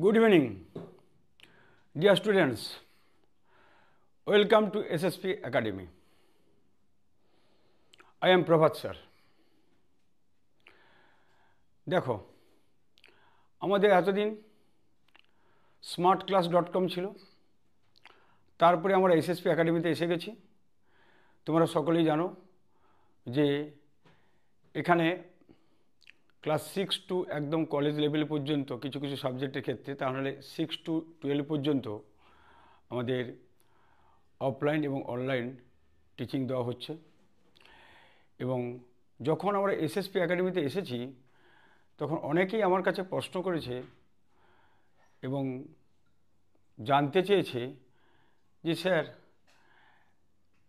Good evening, dear students. Welcome to SSP Academy. I am Prabhat sir. দেখো আমাদের এতদিন smartclass.com ছিল, তারপরে আমরা SSP একাডেমিতে এসে গেছি। তোমরা সকলেই জানো যে এখানে ক্লাস 6 টু একদম কলেজ লেভেল পর্যন্ত কিছু কিছু সাবজেক্টের ক্ষেত্রে, তাহলে 6 টু 12 পর্যন্ত আমাদের অফলাইন এবং অনলাইন টিচিং দেওয়া হচ্ছে। এবং যখন আমরা SSP একাডেমিতে এসেছি তখন অনেকেই আমার কাছে প্রশ্ন করেছে এবং জানতে চেয়েছে যে স্যার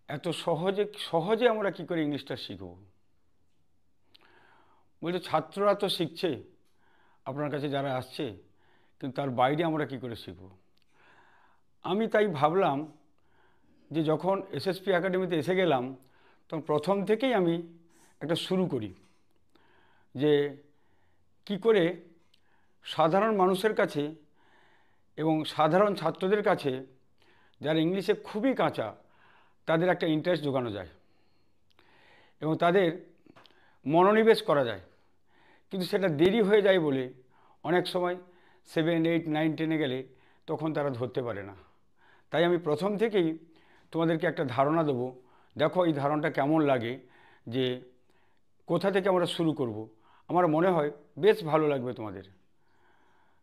এত সহজে আমরা কি করে ইংলিশটা শিখব। বলছে ছাত্ররা তো শিখছে আপনার কাছে যারা আসছে, কিন্তু তার বাইরে আমরা কি করে শিখব। আমি তাই ভাবলাম যে যখন SSP একাডেমিতে এসে গেলাম তখন প্রথম থেকেই আমি একটা শুরু করি যে কি করে সাধারণ মানুষের কাছে এবং সাধারণ ছাত্রদের কাছে যারা ইংলিশে খুবই কাঁচা তাদের একটা ইন্টারেস্ট জোগানো যায় এবং তাদের মনোনিবেশ করা যায়। কিন্তু সেটা দেরি হয়ে যায় বলে অনেক সময় 7, 8, 9, 10-এ গেলে তখন তারা ধরতে পারে না। তাই আমি প্রথম থেকেই তোমাদেরকে একটা ধারণা দেবো। দেখো এই ধারণাটা কেমন লাগে, যে কোথা থেকে আমরা শুরু করব। আমার মনে হয় বেশ ভালো লাগবে তোমাদের।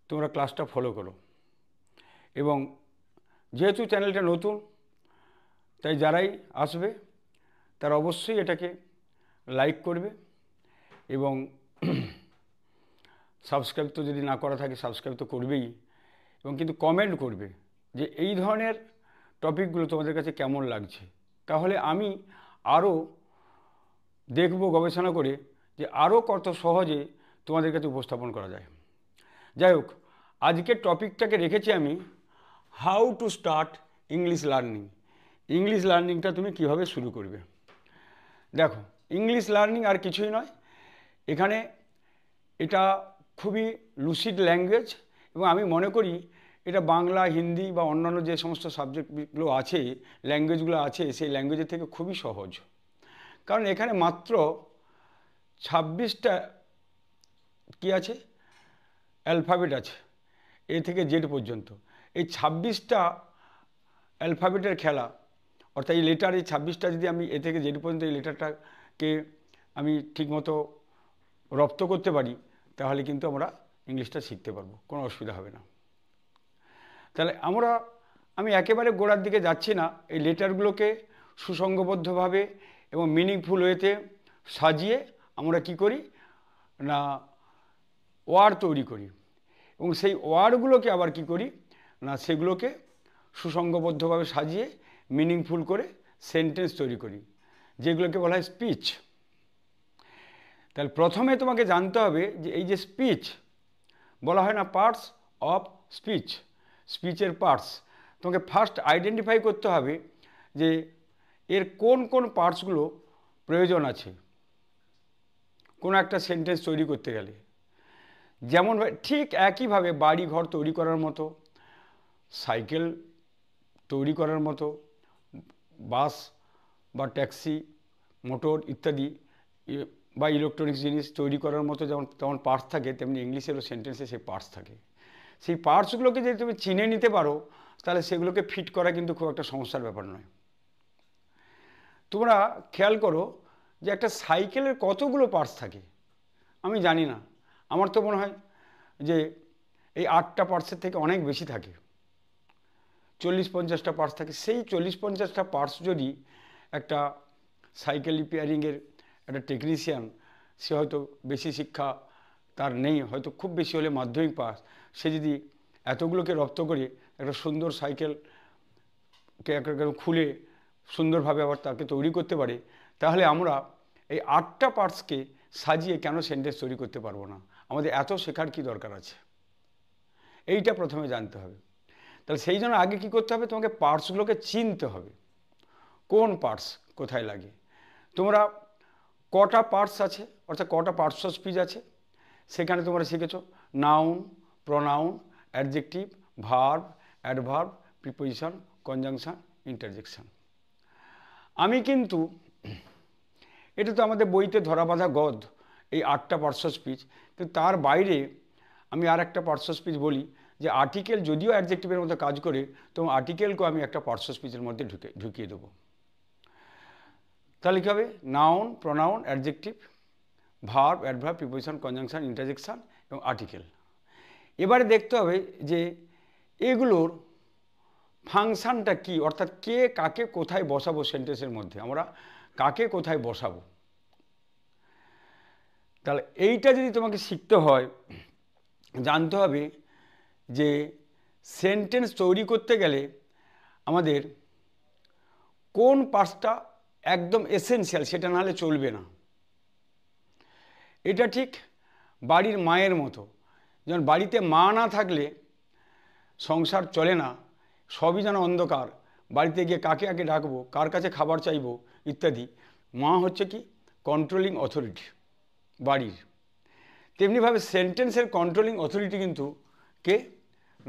তোমরা ক্লাসটা ফলো করো এবং যেহেতু চ্যানেলটা নতুন তাই যারাই আসবে তারা অবশ্যই এটাকে লাইক করবে এবং সাবস্ক্রাইব তো যদি না করা থাকে সাবস্ক্রাইব তো করবেই, এবং কিন্তু কমেন্ট করবে যে এই ধরনের টপিকগুলো তোমাদের কাছে কেমন লাগছে। তাহলে আমি আরও দেখব গবেষণা করে যে আরও কত সহজে তোমাদের কাছে উপস্থাপন করা যায়। যাই হোক, আজকের টপিকটাকে রেখেছি আমি how to start English learning. English লার্নিংটা তুমি কিভাবে শুরু করবে। দেখো ইংলিশ লার্নিং আর কিছুই নয়, এখানে এটা খুবই লুসিড ল্যাঙ্গুয়েজ এবং আমি মনে করি এটা বাংলা, হিন্দি বা অন্যান্য যে সমস্ত সাবজেক্টগুলো আছে, ল্যাঙ্গুয়েজগুলো আছে, সেই ল্যাঙ্গুয়েজের থেকে খুবই সহজ। কারণ এখানে মাত্র 26টা কি আছে অ্যালফাবেট আছে, এ থেকে জেড পর্যন্ত। এই 26টা অ্যালফাবেটের খেলা, অর্থাৎ এই লেটার, এই 26টা যদি আমি এ থেকে জেড পর্যন্ত এই লেটারটাকে আমি ঠিকমতো রপ্ত করতে পারি তাহলে কিন্তু আমরা ইংলিশটা শিখতে পারবো, কোনো অসুবিধা হবে না। তাহলে আমি একেবারে গোড়ার দিকে যাচ্ছি না, এই লেটারগুলোকে সুসংগবদ্ধভাবে এবং মিনিংফুল ওয়েতে সাজিয়ে আমরা কি করি না ওয়ার্ড তৈরি করি এবং সেই ওয়ার্ডগুলোকে আবার কি করি না সেগুলোকে সুসংগবদ্ধভাবে সাজিয়ে মিনিংফুল করে সেন্টেন্স তৈরি করি, যেগুলোকে বলা হয় স্পিচ। তাহলে প্রথমে তোমাকে জানতে হবে যে এই যে স্পিচ বলা হয় না পার্টস অফ স্পিচ, স্পিচের পার্টস, তোমাকে ফার্স্ট আইডেন্টিফাই করতে হবে যে এর কোন কোন পার্টসগুলো প্রয়োজন আছে কোনো একটা সেন্টেন্স তৈরি করতে গেলে। যেমন ঠিক একইভাবে বাড়ি ঘর তৈরি করার মতো, সাইকেল তৈরি করার মতো, বাস বা ট্যাক্সি, মোটর ইত্যাদি বা ইলেকট্রনিক্স জিনিস তৈরি করার মতো যেমন পার্টস থাকে, তেমনি ইংলিশেরও সেন্টেন্সে সেই পার্টস থাকে। সেই পার্টসগুলোকে যদি তুমি চিনে নিতে পারো তাহলে সেগুলোকে ফিট করা কিন্তু খুব একটা সমস্যার ব্যাপার নয়। তোমরা খেয়াল করো যে একটা সাইকেলের কতগুলো পার্টস থাকে আমি জানি না, আমার তো মনে হয় যে এই 8টা পার্টসের থেকে অনেক বেশি থাকে, 40-50টা পার্টস থাকে। সেই 40-50টা পার্টস যদি একটা সাইকেল রিপেয়ারিংয়ের একটা টেকনিশিয়ান, সে হয়তো বেশি শিক্ষা তার নেই, হয়তো খুব বেশি হলে মাধ্যমিক পাস, সে যদি এতগুলোকে রপ্ত করে একটা সুন্দর সাইকেলকে খুলে সুন্দরভাবে আবার তাকে তৈরি করতে পারে, তাহলে আমরা এই 8টা পার্টসকে সাজিয়ে কেন সেন্টেন্স তৈরি করতে পারবো না। আমাদের এত শেখার কি দরকার আছে, এইটা প্রথমে জানতে হবে। তাহলে সেই জন্য আগে কি করতে হবে, তোমাকে পার্টসগুলোকে চিনতে হবে, কোন পার্টস কোথায় লাগে। তোমরা কটা পার্টস আছে, অর্থাৎ কটা পার্টস অফ স্পিচ আছে সেখানে তোমরা শিখেছো noun, pronoun, adjective, verb, adverb, preposition, conjunction, interjection. আমি কিন্তু এটা তো আমাদের বইতে ধরা বাঁধা গদ, এই 8টা পার্টস অফ স্পিচ, কিন্তু তার বাইরে আমি আর একটা পার্টস অফ স্পিচ বলি যে আর্টিকেল যদিও অ্যাডজেক্টিভের মধ্যে কাজ করে, তো আর্টিকেলকেও আমি একটা পার্টস অফ স্পিচের মধ্যে ঢুকিয়ে দেবো। তাহলে কী হবে? Noun, pronoun, adjective, verb, adverb, preposition, conjunction, interjection এবং আর্টিকেল। এবারে দেখতে হবে যে এগুলোর ফাংশানটা কি, অর্থাৎ কে কাকে কোথায় বসাবো সেন্টেন্সের মধ্যে, আমরা কাকে কোথায় বসাবো। তাহলে এইটা যদি তোমাকে শিখতে হয়, জানতে হবে যে সেন্টেন্স তৈরি করতে গেলে আমাদের কোন পার্টসটা একদম এসেনশিয়াল, সেটা নাহলে চলবে না। এটা ঠিক বাড়ির মায়ের মতো, যেমন বাড়িতে মা না থাকলে সংসার চলে না, সবই যেন অন্ধকার, বাড়িতে গিয়ে কাকে আগে ডাকবো, কার কাছে খাবার চাইবো ইত্যাদি। মা হচ্ছে কি কন্ট্রোলিং অথরিটি বাড়ির। তেমনিভাবে সেন্টেন্সের কন্ট্রোলিং অথরিটি কিন্তু কে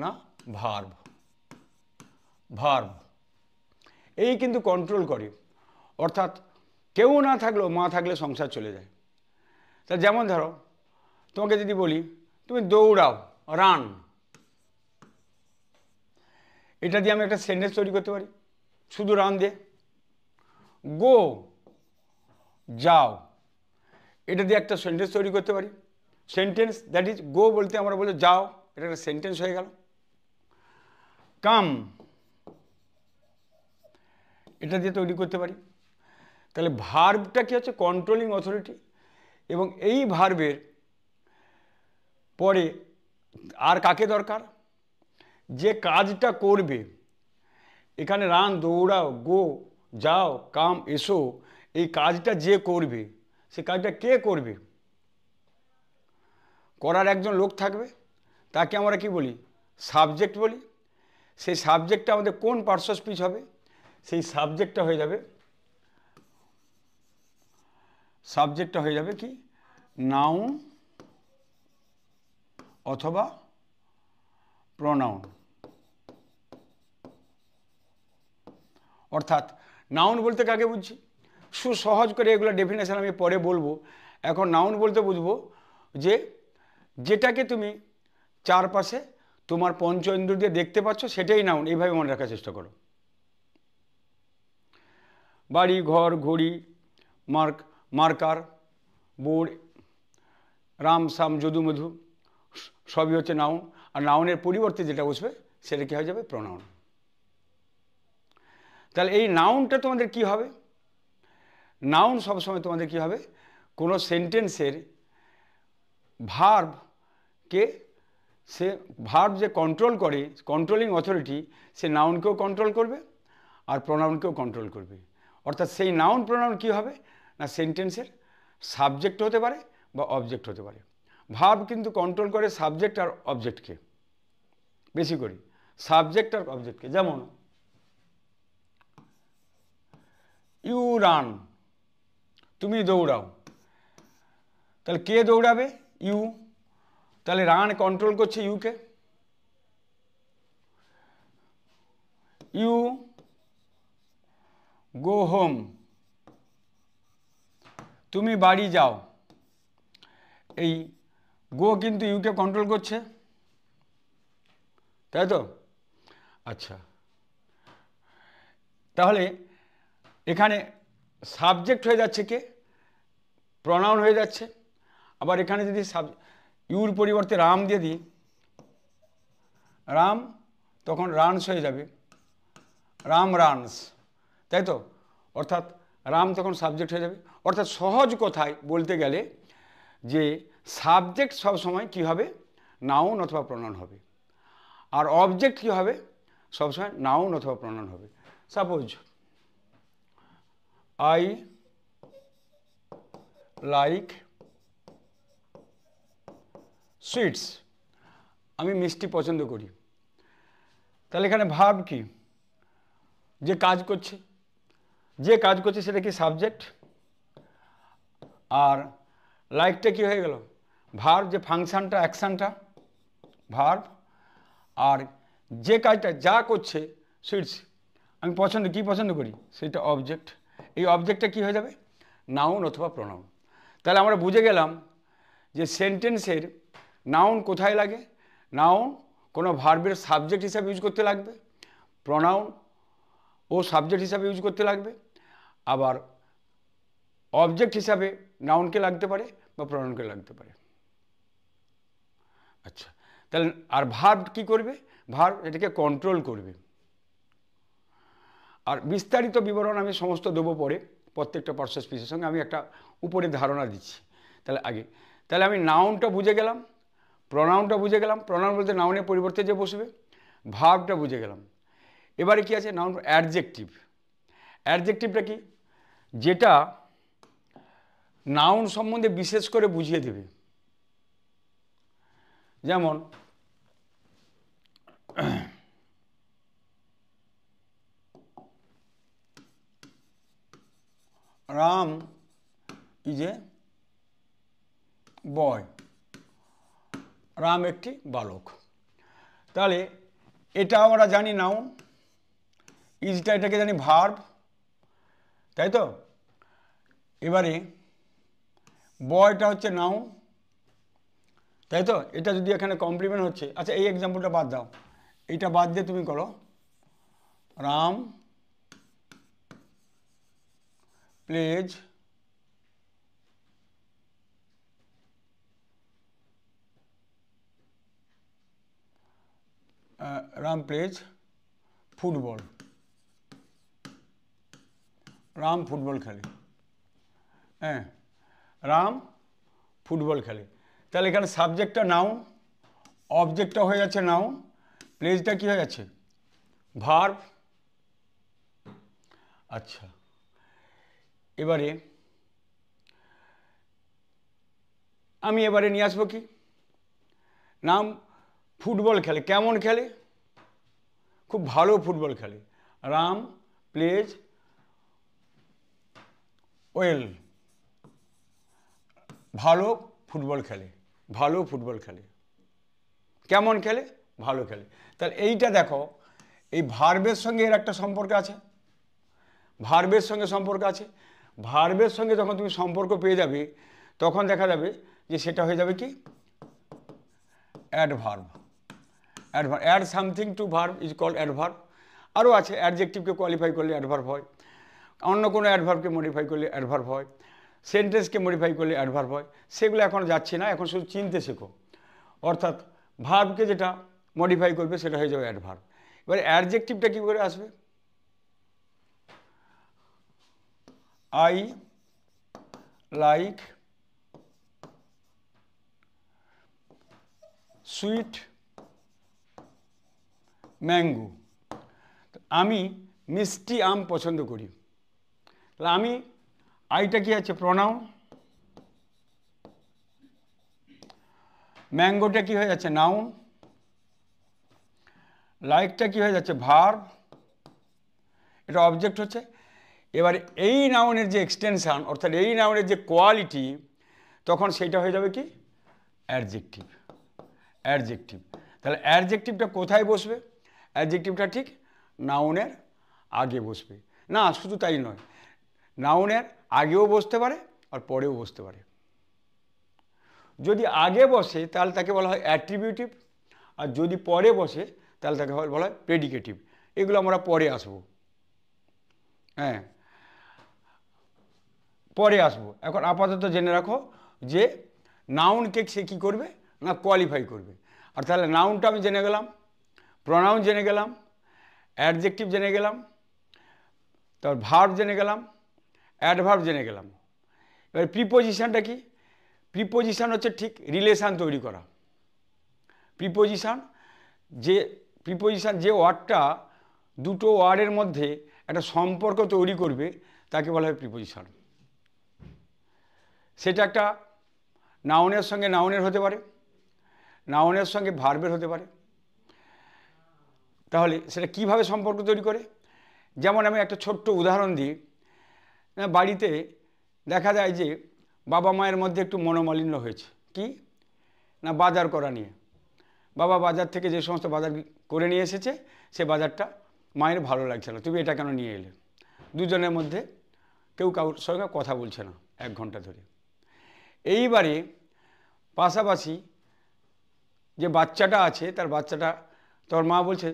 না, ভার্ব। ভার্ব এই কিন্তু কন্ট্রোল করে, অর্থাৎ কেউ না থাকলেও মা থাকলে সংসার চলে যায়। তা যেমন ধরো তোমাকে যদি বলি তুমি দৌড়াও, রান, এটা দিয়ে আমি একটা সেন্টেন্স তৈরি করতে পারি শুধু রান দিয়ে। গো, যাও, এটা দিয়ে একটা সেন্টেন্স তৈরি করতে পারি। সেন্টেন্স দ্যাট ইজ, গো বলতে আমরা বলি যাও, এটা একটা সেন্টেন্স হয়ে গেল। কাম, এটা দিয়ে তৈরি করতে পারি। তাহলে ভার্বটা কি হচ্ছে কন্ট্রোলিং অথরিটি, এবং এই ভার্বের পরে আর কাকে দরকার, যে কাজটা করবে। এখানে রান, দৌড়াও, গো, যাও, কাম, এসো, এই কাজটা যে করবে, সে কাজটা কে করবে? করার একজন লোক থাকবে, তাকে আমরা কি বলি? সাবজেক্ট বলি। সেই সাবজেক্টটা আমাদের কোন পার্টস অফ স্পিচ হবে? সেই সাবজেক্টটা হয়ে যাবে কি নাউন অথবা প্রোনাউন। অর্থাৎ নাউন বলতে কাকে বুঝছি, সুসহজ করে এগুলো ডেফিনেশন আমি পরে বলবো। এখন নাউন বলতে বুঝবো যে যেটাকে তুমি চারপাশে তোমার পঞ্চ ইন্দ্রিয় দিয়ে দেখতে পাচ্ছ, সেটাই নাউন। এইভাবে মনে রাখার চেষ্টা করো। বাড়ি, ঘর, ঘড়ি, মার্কার, বোর্ড, রাম, সাম, যদু, মধু, সবই হচ্ছে নাউন। আর নাউনের পরিবর্তে যেটা বসবে সেটা কি হয়ে যাবে? প্রোনাউন। তাহলে এই নাউনটা তোমাদের কি হবে? নাউন সবসময় তোমাদের কি হবে? কোনো সেন্টেন্সের ভার্বকে, সে ভার্ব যে কন্ট্রোল করে, কন্ট্রোলিং অথরিটি, সে নাউনকেও কন্ট্রোল করবে আর প্রোনাউনকেও কন্ট্রোল করবে। অর্থাৎ সেই নাউন প্রোনাউন কি হবে না, সেন্টেন্সের সাবজেক্ট হতে পারে বা অবজেক্ট হতে পারে। ভার্ব কিন্তু কন্ট্রোল করে সাবজেক্ট আর অবজেক্টকে, বেশি করে সাবজেক্ট আর অবজেক্টকে। যেমন ইউ রান, তুমি দৌড়াও, তাহলে কে দৌড়াবে? ইউ। তাহলে রান কন্ট্রোল করছে ইউকে। ইউ গো হোম, তুমি বাড়ি যাও। এই গো কিন্তু ইউকে কন্ট্রোল করছে, তাই তো? আচ্ছা, তাহলে এখানে সাবজেক্ট হয়ে যাচ্ছে কে? প্রোনাউন হয়ে যাচ্ছে। আবার এখানে যদি ইউর পরিবর্তে রাম দিয়ে দিই, রাম, তখন রানস হয়ে যাবে, রাম রানস, তাই তো? অর্থাৎ রাম তখন সাবজেক্ট হয়ে যাবে। অর্থাৎ সহজ কথায় বলতে গেলে যে সাবজেক্ট সবসময় কী হবে? নাউন অথবা প্রোনাউন হবে। আর অবজেক্ট কী হবে? সবসময় নাউন অথবা প্রোনাউন হবে। সাপোজ আই লাইক সুইটস, আমি মিষ্টি পছন্দ করি। তাহলে এখানে ভার্ব কি? যে কাজ করছে, সেটা কি? সাবজেক্ট। আর লাইকটা কি হয়ে গেল? ভার্ব। যে ফাংশনটা, অ্যাকশানটা ভার্ব। আর যে কাজটা যা করছে সুইটস আমি কি পছন্দ করি সেটা অবজেক্ট। এই অবজেক্টটা কি হয়ে যাবে? নাউন অথবা প্রনাউন। তাহলে আমরা বুঝে গেলাম যে সেন্টেন্সের নাউন কোথায় লাগে। নাউন কোনো ভার্বের সাবজেক্ট হিসাবে ইউজ করতে লাগবে, প্রনাউন ও সাবজেক্ট হিসাবে ইউজ করতে লাগবে, আবার অবজেক্ট হিসাবে নাউনকে লাগতে পারে বা প্রনাউনকে লাগতে পারে। আচ্ছা, তাহলে আর ভার্ব কি করবে? ভার্ব এটাকে কন্ট্রোল করবে। আর বিস্তারিত বিবরণ আমি সমস্ত দেবো পরে, প্রত্যেকটা পার্টস স্পিচের সঙ্গে আমি একটা উপরে ধারণা দিচ্ছি। তাহলে আমি নাউনটা বুঝে গেলাম, প্রনাউনটা বুঝে গেলাম, প্রনাউন বলতে নাউনের পরিবর্তে যে বসবে, ভার্বটা বুঝে গেলাম। এবারে কি আছে? Noun adjective. অ্যাডজেক্টিভটা কি? যেটা নাউন সম্বন্ধে বিশেষ করে বুঝিয়ে দেবে। যেমন রাম ইজ এ বয়, রাম একটি বালক। তাহলে এটা আমরা জানি নাউন, ইজটা এটাকে জানি ভার্ব, তাই তো? এবারে বয়টা হচ্ছে নাউন, তাই তো? এটা যদি এখানে কমপ্লিমেন্ট হচ্ছে, আচ্ছা এই এক্সাম্পলটা বাদ দাও, এইটা বাদ দিয়ে তুমি করো Ram plays Ram plays football, Ram football খেলে। হ্যাঁ, রাম ফুটবল খেলে। তাহলে এখানে সাবজেক্টটা নাউন, অবজেক্টটা হয়ে যাচ্ছে নাউন, প্লেজটা কি হয়ে যাচ্ছে? ভার্ব। আচ্ছা, এবারে আমি নিয়ে আসবো কি? নাম ফুটবল খেলে। কেমন খেলে? খুব ভালো ফুটবল খেলে। রাম প্লেজ ওয়েল, ভালো ফুটবল খেলে, ভালো ফুটবল খেলে। কেমন খেলে? ভালো খেলে। তাহলে এইটা দেখো, এই ভার্বের সঙ্গে এর একটা সম্পর্ক আছে, ভার্বের সঙ্গে সম্পর্ক আছে। ভার্বের সঙ্গে যখন তুমি সম্পর্ক পেয়ে যাবে তখন দেখা যাবে যে সেটা হয়ে যাবে কি? Adverb. Adverb, add something to verb is called adverb. আরও আছে, অ্যাডজেক্টিভকে কোয়ালিফাই করলে অ্যাডভার্ব হয়, অন্য কোনো অ্যাডভার্বকে মডিফাই করলে অ্যাডভার্ব হয়, সেন্টেন্সকে মডিফাই করলে অ্যাডভার্ব হয়। সেগুলো এখন যাচ্ছে না, এখন শুধু চিনতে শেখো। অর্থাৎ ভার্বকে যেটা মডিফাই করবে সেটা হয়ে যাবে অ্যাডভার্ব। এবারে অ্যাডজেক্টিভটা কী করে আসবে? আই লাইক সুইট ম্যাঙ্গো, আমি মিষ্টি আম পছন্দ করি। তাহলে আমি, আইটা কি আছে? প্রনাউন, ম্যাঙ্গোটা কি হয়ে যাচ্ছে? নাউন, লাইকটা কি হয়ে যাচ্ছে? ভার্ব, এটা অবজেক্ট হচ্ছে। এবার এই নাউনের যে এক্সটেনশান, অর্থাৎ এই নাউনের যে কোয়ালিটি, তখন সেইটা হয়ে যাবে কি? অ্যাডজেক্টিভ। অ্যাডজেক্টিভ। তাহলে অ্যাডজেক্টিভটা কোথায় বসবে? অ্যাডজেক্টিভটা ঠিক নাউনের আগে বসবে। না শুধু তাই নয়, নাউনের আগেও বসতে পারে আর পরেও বসতে পারে। যদি আগে বসে তাহলে তাকে বলা হয় অ্যাট্রিবিউটিভ, আর যদি পরে বসে তাহলে তাকে বলা হয় প্রেডিকেটিভ। এগুলো আমরা পরে আসবো। হ্যাঁ, পরে আসবো। এখন আপাতত জেনে রাখো যে নাউনকে সে কী করবে না কোয়ালিফাই করবে। আর তাহলে নাউনটা আমি জেনে গেলাম, প্রনাউন জেনে গেলাম, অ্যাডজেক্টিভ জেনে গেলাম, তারপর ভার্ব জেনে গেলাম, অ্যাডভার্ব জেনে গেলাম। এবার প্রিপোজিশনটা কি? প্রিপোজিশন হচ্ছে ঠিক রিলেশান তৈরি করা। প্রিপোজিশন যে ওয়ার্ডটা দুটো ওয়ার্ডের মধ্যে একটা সম্পর্ক তৈরি করবে তাকে বলা হয় প্রিপোজিশন। সেটা একটা নাউনের সঙ্গে নাউনের হতে পারে, নাউনের সঙ্গে ভার্বের হতে পারে। তাহলে সেটা কিভাবে সম্পর্ক তৈরি করে? যেমন আমি একটা ছোট্ট উদাহরণ দিই। বাড়িতে দেখা যায় যে বাবা মায়ের মধ্যে একটু মনোমালিন্য হয়েছে, কি না বাজার করা নিয়ে। বাবা বাজার থেকে যে সমস্ত বাজার করে নিয়ে এসেছে সে বাজারটা মায়ের ভালো লাগছে না, তুমি এটা কেন নিয়ে এলে। দুজনের মধ্যে কেউ কারোর সঙ্গে কথা বলছে না 1 ঘন্টা ধরে। এইবারে পাশাপাশি যে বাচ্চাটা আছে তার বাচ্চাটা, তোর মা বলছে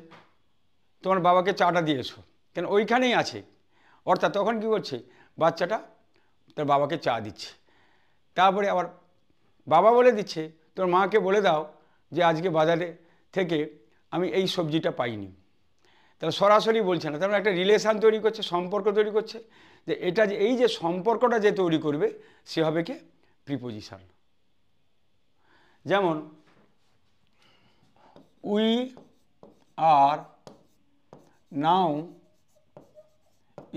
তোমার বাবাকে চাটা দিয়ে এসো, কেন ওইখানেই আছে। অর্থাৎ তখন কী করছে, বাচ্চাটা তার বাবাকে চা দিচ্ছে। তারপরে আবার বাবা বলে দিচ্ছে তোর মাকে বলে দাও যে আজকে বাজারে থেকে আমি এই সবজিটা পাইনি। তাহলে সরাসরি বলছে না, তার একটা রিলেশান তৈরি করছে, সম্পর্ক তৈরি করছে, যে এটা যে এই যে সম্পর্কটা যে তৈরি করবে সে হবে কি প্রিপোজিশন। যেমন we are now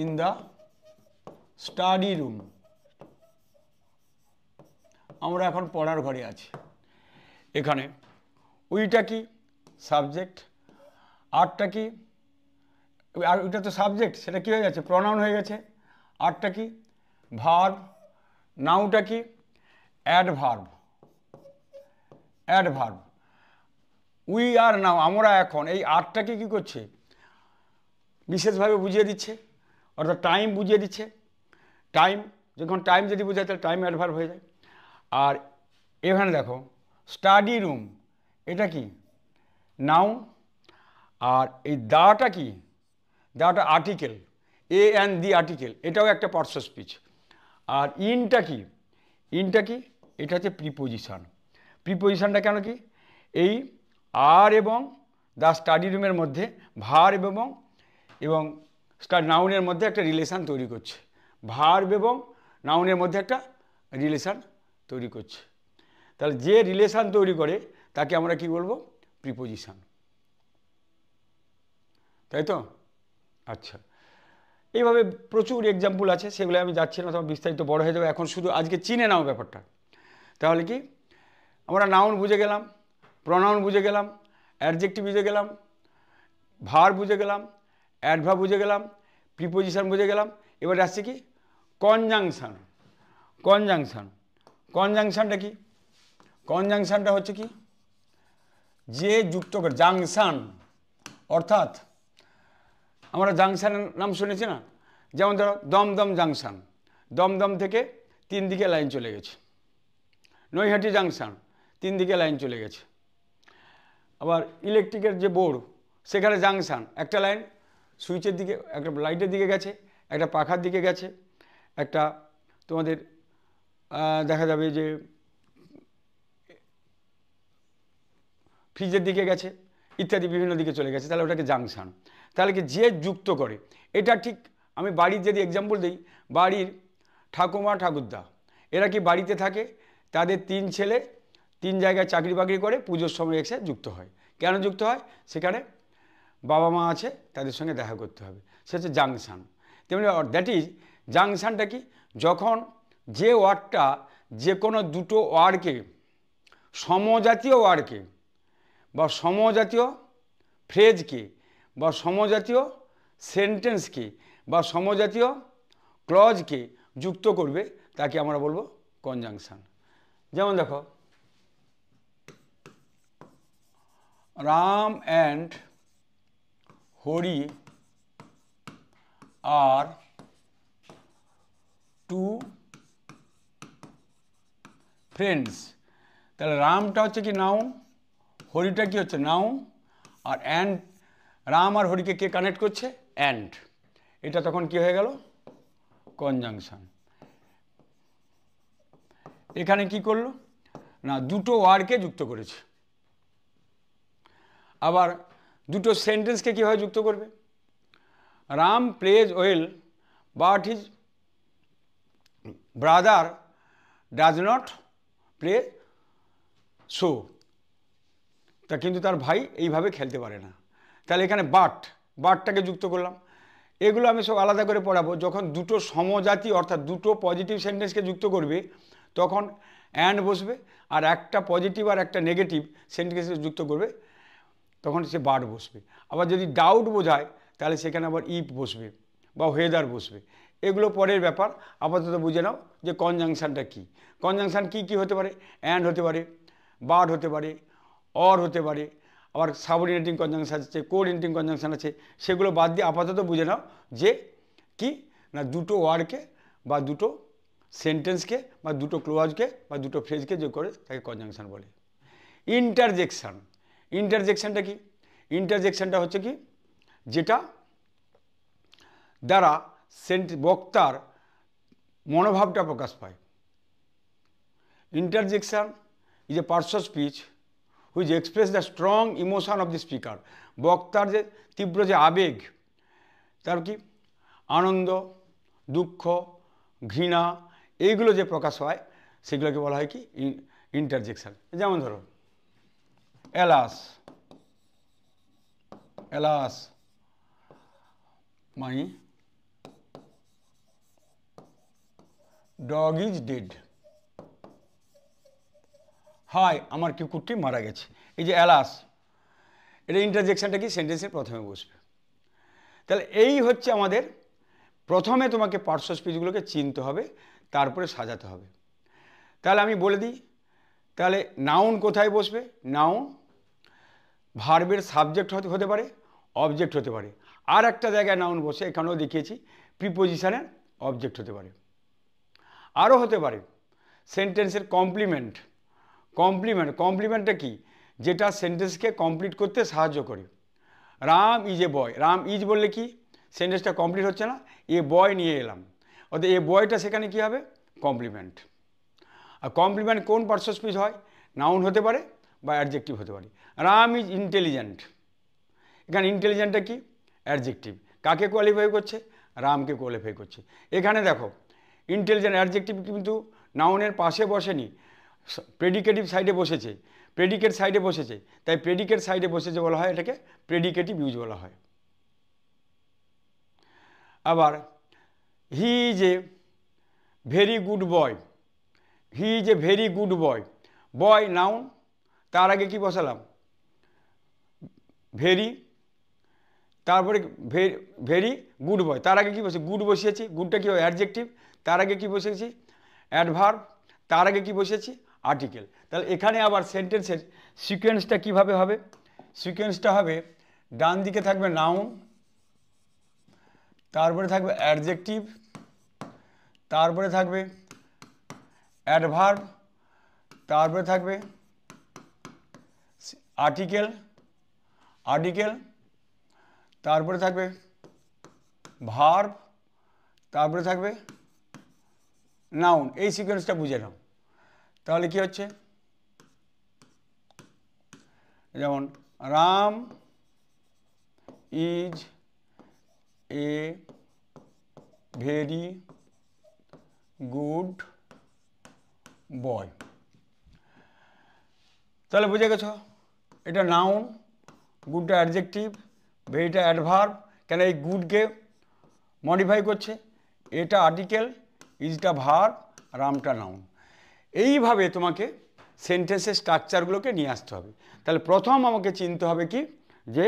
in the study room, আমরা এখন পড়ার ঘরে আছি। এখানে উইটা কি সাবজেক্ট, আরটা কি, আর ওইটা তো সাবজেক্ট, সেটা কী হয়ে গেছে প্রনাউন হয়ে গেছে। আরটা কি ভার্ব, নাউটা কি অ্যাডভার্ব। অ্যাডভার্ব উই আর নাও, আমরা এখন, এই আরটাকে কী করছে বিশেষভাবে বুঝিয়ে দিচ্ছে, অর্থাৎ টাইম বুঝিয়ে দিচ্ছে। টাইম যখন টাইম যদি বোঝায় তাহলে টাইম অ্যাডভার্ব হয়ে যায়। আর এখানে দেখো স্টাডি রুম, এটা কি নাউন, আর এই দাটা কি, দাটা article, a and the article, এটাও একটা পার্টস অফ স্পিচ। আর ইনটা কি, ইনটা কি, এটা হচ্ছে প্রিপোজিশন। প্রিপোজিশনটা কেন কি, এই আর এবং দ্য স্টাডি রুমের মধ্যে ভার্ব এবং নাউনের মধ্যে একটা রিলেশান তৈরি করছে। ভার্ব এবং নাউনের মধ্যে একটা রিলেশান তৈরি করছে। তাহলে যে রিলেশান তৈরি করে তাকে আমরা কি বলবো প্রিপোজিশন, তাই তো। আচ্ছা, এইভাবে প্রচুর এক্সাম্পল আছে, সেগুলো আমি যাচ্ছি না, তোমার বিস্তারিত বড় হয়ে যাবে। এখন শুধু আজকে চিনে নাও ব্যাপারটা। তাহলে কি আমরা নাউন বুঝে গেলাম, প্রনাউন বুঝে গেলাম, অ্যাডজেক্টিভ বুঝে গেলাম, ভার্ব বুঝে গেলাম, অ্যাডভার্ব বুঝে গেলাম, প্রিপোজিশন বুঝে গেলাম। এবারে আসছে কি কনজাংশন। কনজাংশন, কনজাংশনটা কি, কনজাংশনটা হচ্ছে কি যে যুক্ত করে, জাংশন, অর্থাৎ আমরা জাংশনের নাম শুনেছি না, যেমন ধরো দমদম জাংশন, দমদম থেকে 3 দিকে লাইন চলে গেছে। নৈহাটি জাংশন, 3 দিকে লাইন চলে গেছে। আবার ইলেকট্রিকের যে বোর্ড সেখানে জাংশন, একটা লাইন সুইচের দিকে, একটা লাইটের দিকে গেছে, একটা পাখার দিকে গেছে, একটা তোমাদের দেখা যাবে যে ফ্রিজের দিকে গেছে, ইত্যাদি বিভিন্ন দিকে চলে গেছে, তাহলে ওটাকে জাংশন। তাহলে কি যে যুক্ত করে, এটা ঠিক আমি বাড়ির যদি এক্সাম্পল দিই, বাড়ির ঠাকুমা ঠাকুরদা এরা কি বাড়িতে থাকে, তাদের 3 ছেলে 3 জায়গায় চাকরি বাকরি করে, পুজোর সময় এসে যুক্ত হয়। কেন যুক্ত হয়, সেখানে বাবা মা আছে, তাদের সঙ্গে দেখা করতে হবে, সে হচ্ছে জাংশন। তেমনি দ্যাট ইজ জাংশনটা কি, যখন যে ওয়ার্ডটা যে কোনো দুটো ওয়ার্ডকে, সমজাতীয় ওয়ার্ডকে বা সমজাতীয় ফ্রেজকে বা সমজাতীয় সেন্টেন্সকে বা সমজাতীয় ক্লজকে যুক্ত করবে তাকে আমরা বলবো কনজাংশন। যেমন দেখো রাম অ্যান্ড হরি আর 2 ফ্রেন্ডস। তাহলে রামটা হচ্ছে কি নাউন, হরিটা কি হচ্ছে নাউন, আর অ্যান্ড, রাম আর হরিকে কে কানেক্ট করছে, অ্যান্ড, এটা তখন কি হয়ে গেল কনজাংশন। এখানে কি করলো না, দুটো ওয়ার্ডকে যুক্ত করেছে। আবার দুটো সেন্টেন্সকে কীভাবে যুক্ত করবে, Ram plays well but his brother does not play so, তা কিন্তু তার ভাই এইভাবে খেলতে পারে না। তাহলে এখানে বাটটাকে যুক্ত করলাম। এগুলো আমি সব আলাদা করে পড়াবো। যখন দুটো সমজাতি অর্থাৎ দুটো পজিটিভ সেন্টেন্সকে যুক্ত করবে তখন অ্যান্ড বসবে, আর একটা পজিটিভ আর একটা নেগেটিভ সেন্টেন্সকে যুক্ত করবে তখন সে বাট বসবে। আবার যদি ডাউট বোঝায় তাহলে সেখানে আবার ইফ বসবে বা ওয়েদার বসবে। এগুলো পরের ব্যাপার, আপাতত বুঝে নাও যে কনজাংশনটা কী। কনজাংশন কী কী হতে পারে, অ্যান্ড হতে পারে, বাট হতে পারে, অর হতে পারে, আবার সাবঅর্ডিনেটিং কনজাংশন আছে, কোঅর্ডিনেটিং কনজাংশন আছে, সেগুলো বাদ দিয়ে আপাতত বুঝে নাও যে কি না দুটো ওয়ার্ডকে বা দুটো সেন্টেন্সকে বা দুটো ক্লোজকে বা দুটো ফ্রেজকে যোগ করে তাকে কনজাংশন বলে। ইন্টারজেকশন, ইন্টারজেকশনটা কি? ইন্টারজেকশনটা হচ্ছে কি যেটা দ্বারা বক্তার মনোভাবটা প্রকাশ পায়। Interjection is a parts of speech which express the strong emotion of the speaker. বক্তার যে তীব্র যে আবেগ, তার কি আনন্দ, দুঃখ, ঘৃণা, এইগুলো যে প্রকাশ হয় সেগুলোকে বলা হয় কি ইন্টারজেকশন। যেমন ধরো alas, alas my dog is dead, হায় আমার কুকুরটি মারা গেছে। এই যে এলাস, এটা ইন্টারজেকশনটা কি সেন্টেন্সের প্রথমে বসবে। তাহলে এই হচ্ছে আমাদের প্রথমে তোমাকে পার্টস অফ স্পিচগুলোকে চিনতে হবে, তারপরে সাজাতে হবে। তাহলে আমি বলে দিই, তাহলে নাউন কোথায় বসবে? নাউন ভার্বের সাবজেক্ট হতে পারে, অবজেক্ট হতে পারে। আর একটা জায়গায় নাউন বসে, এখানেও দেখিয়েছি, প্রিপোজিশনের অবজেক্ট হতে পারে। আরও হতে পারে সেন্টেন্সের কমপ্লিমেন্ট। কমপ্লিমেন্টটা কি? যেটা সেন্টেন্সকে কমপ্লিট করতে সাহায্য করে। Ram is a boy, Ram is বললে কি সেন্টেন্সটা কমপ্লিট হচ্ছে না, এ বয় নিয়ে এলাম, অর্থাৎ এ বয়টা সেখানে কি হবে? কমপ্লিমেন্ট। আর কমপ্লিমেন্ট কোন পার্টস অফ স্পিচ হয়? নাউন হতে পারে বা অ্যাডজেক্টিভ হতে পারে। রাম ইজ ইন্টেলিজেন্ট, এখানে ইন্টেলিজেন্টটা কি? অ্যাডজেক্টিভ। কাকে কোয়ালিফাই করছে? রামকে কোয়ালিফাই করছে। এখানে দেখো ইন্টেলিজেন্ট অ্যাডজেক্টিভ কিন্তু নাউনের পাশে বসেনি, প্রেডিকেটিভ সাইডে বসেছে, প্রেডিকেট সাইডে বসেছে, তাই প্রেডিকেট সাইডে বসেছে বলা হয় এটাকে প্রেডিকেটিভ ইউজ বলা হয়। আবার he is a very good boy, he is a very good boy, boy noun, তার আগে কি বসালাম? ভেরি, তারপরে ভেরি গুড বয়, তার আগে কি বসে? গুড বসিয়েছি, গুডটা কি হয়? অ্যাডজেক্টিভ, তার আগে কি বসিয়েছি? অ্যাডভার্ব, তার আগে কি বসিয়েছি? আর্টিকেল। তাহলে এখানে আবার সেন্টেন্সের সিকোয়েন্সটা কিভাবে হবে? সিকোয়েন্সটা হবে ডান দিকে থাকবে নাউন, তারপরে থাকবে অ্যাডজেক্টিভ, তারপরে থাকবে অ্যাডভার্ব, তারপরে থাকবে আর্টিকেল, তারপরে থাকবে ভার্ব, তারপরে থাকবে নাউন। এই সিকোয়েন্সটা বুঝে নাও। তাহলে কি হচ্ছে? যেমন Ram is a very good boy. তাহলে বুঝে গেছো এটা নাউন, গুডটা অ্যাডজেক্টিভ, ভেরিটা অ্যাডভার্ব, কেন এই গুডকে মডিফাই করছে, এটা আর্টিকেল, ইজটা ভার্ব, রামটা নাউন। এইভাবে তোমাকে সেন্টেন্সের স্ট্রাকচারগুলোকে নিয়ে আসতে হবে। তাহলে প্রথম আমাকে চিনতে হবে কি যে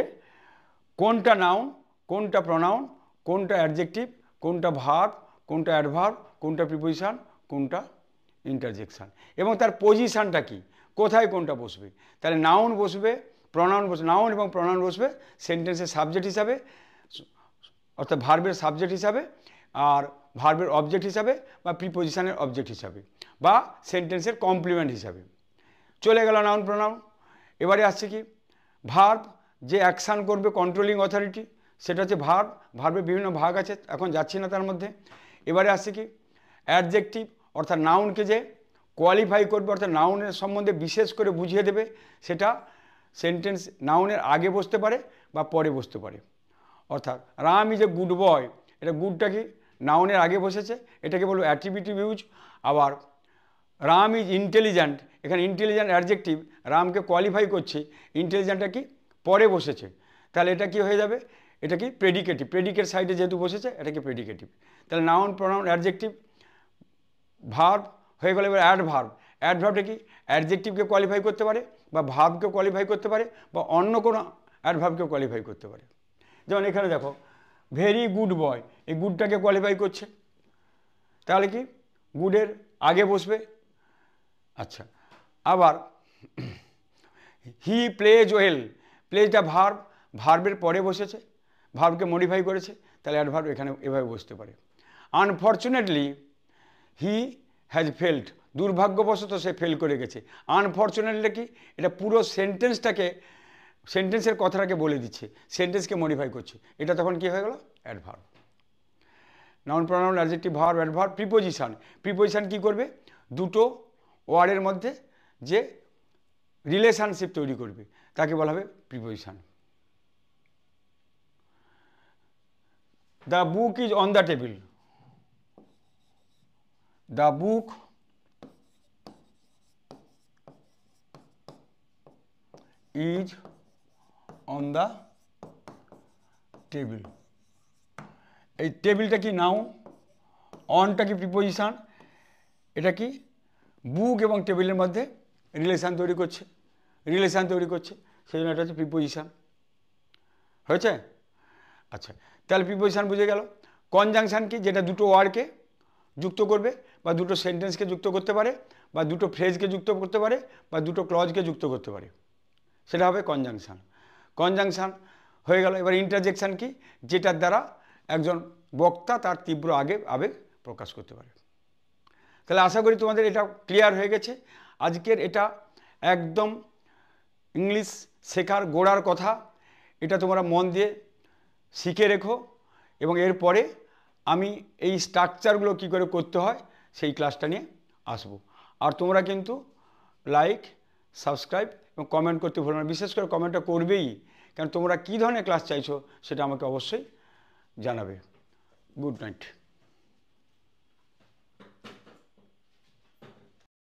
কোনটা নাউন, কোনটা প্রনাউন, কোনটা অ্যাডজেক্টিভ, কোনটা ভার্ব, কোনটা অ্যাডভার্ব, কোনটা প্রিপোজিশন, কোনটা ইন্টারজেকশন, এবং তার পজিশানটা কি, কোথায় কোনটা বসবে। তাহলে নাউন বসবে, প্রনাউন বসবে, নাউন এবং প্রনাউন বসবে সেন্টেন্সের সাবজেক্ট হিসাবে, অর্থাৎ ভার্বের সাবজেক্ট হিসাবে, আর ভার্বের অবজেক্ট হিসাবে বা প্রিপোজিশনের অবজেক্ট হিসাবে বা সেন্টেন্সের কমপ্লিমেন্ট হিসাবে। চলে গেল নাউন প্রনাউন। এবারে আসছে কি ভার্ব, যে অ্যাকশান করবে কন্ট্রোলিং অথরিটি, সেটা হচ্ছে ভার্ব। ভার্বের বিভিন্ন ভাগ আছে, এখন যাচ্ছি না তার মধ্যে। এবারে আসছে কি অ্যাডজেক্টিভ, অর্থাৎ নাউনকে যে কোয়ালিফাই করবে, অর্থাৎ নাউনের সম্বন্ধে বিশেষ করে বুঝিয়ে দেবে, সেটা সেন্টেন্স নাউনের আগে বসতে পারে বা পরে বসতে পারে। অর্থাৎ Ram is a good boy, এটা গুডটা কি নাউনের আগে বসেছে, এটাকে বলবো অ্যাট্রিবিউটিভ ইউজ। আবার রাম ইজ ইন্টেলিজেন্ট, এখানে ইন্টেলিজেন্ট অ্যাডজেক্টিভ, রামকে কোয়ালিফাই করছে, ইন্টেলিজেন্টটা কি পরে বসেছে, তাহলে এটা কি হয়ে যাবে? এটা কি প্রেডিকেটিভ, প্রেডিকেট সাইডে যেহেতু বসেছে এটা কি প্রেডিকেটিভ। তাহলে নাউন প্রনাউন অ্যাডজেক্টিভ ভার্ব হয়ে গেল। এবার অ্যাডভার্ব, অ্যাডভার্বটা কি অ্যাডজেক্টিভকে কোয়ালিফাই করতে পারে বা ভার্বকে কোয়ালিফাই করতে পারে বা অন্য কোনো অ্যাডভার্বকে কোয়ালিফাই করতে পারে। যেমন এখানে দেখো ভেরি গুড বয়, এই গুডটাকে কোয়ালিফাই করছে, তাহলে কি গুডের আগে বসবে। আচ্ছা, আবার হি প্লেজ ওয়েল, প্লেজটা ভার্ব, ভার্বের পরে বসেছে, ভার্বকে মডিফাই করেছে, তাহলে অ্যাডভার্ব এখানে এভাবে বসতে পারে। আনফর্চুনেটলি হি হ্যাজ ফেল্ড, দুর্ভাগ্যবশত সে ফেল করে গেছে। আনফর্চুনেটলি কি, এটা পুরো সেন্টেন্সটাকে, সেন্টেন্সের কথাটাকে বলে দিচ্ছে, সেন্টেন্সকে মডিফাই করছে, এটা তখন কি হয়ে গেল, adverb. Noun pronoun adjective verb adverb. Preposition, preposition কি করবে, দুটো ওয়ার্ডের মধ্যে যে রিলেশনশিপ তৈরি করবে তাকে বলা হবে preposition. The book is on the table, the book is on the table, এই টেবিলটা কি নাউন, অনটা কি প্রিপোজিশন, এটা কি বুক এবং টেবিলের মধ্যে রিলেশান তৈরি করছে, রিলেশান তৈরি করছে, সেই জন্য এটা হচ্ছে প্রিপোজিশন। হয়েছে? আচ্ছা, তাহলে প্রিপোজিশন বুঝে গেল। কনজাংশন কি, যেটা দুটো ওয়ার্ডকে যুক্ত করবে বা দুটো সেন্টেন্সকে যুক্ত করতে পারে বা দুটো ফ্রেজকে যুক্ত করতে পারে বা দুটো ক্লজকে যুক্ত করতে পারে, সেটা হবে কনজাংশন। কনজাংশন হয়ে গেল। এবার ইন্টারজেকশন কি, যেটার দ্বারা একজন বক্তা তার তীব্র আবেগ প্রকাশ করতে পারে। তাহলে আশা করি তোমাদের এটা ক্লিয়ার হয়ে গেছে। আজকের এটা একদম ইংলিশ শেখার গোড়ার কথা, এটা তোমরা মন দিয়ে শিখে রেখো এবং এরপরে আমি এই স্ট্রাকচারগুলো কী করে করতে হয় সেই ক্লাসটা নিয়ে আসবো। আর তোমরা কিন্তু লাইক, সাবস্ক্রাইব এবং কমেন্ট করতে ভুলো না, বিশেষ করে কমেন্টটা করবেই, কারণ তোমরা কী ধরনের ক্লাস চাইছো সেটা আমাকে অবশ্যই জানাবে। Good night.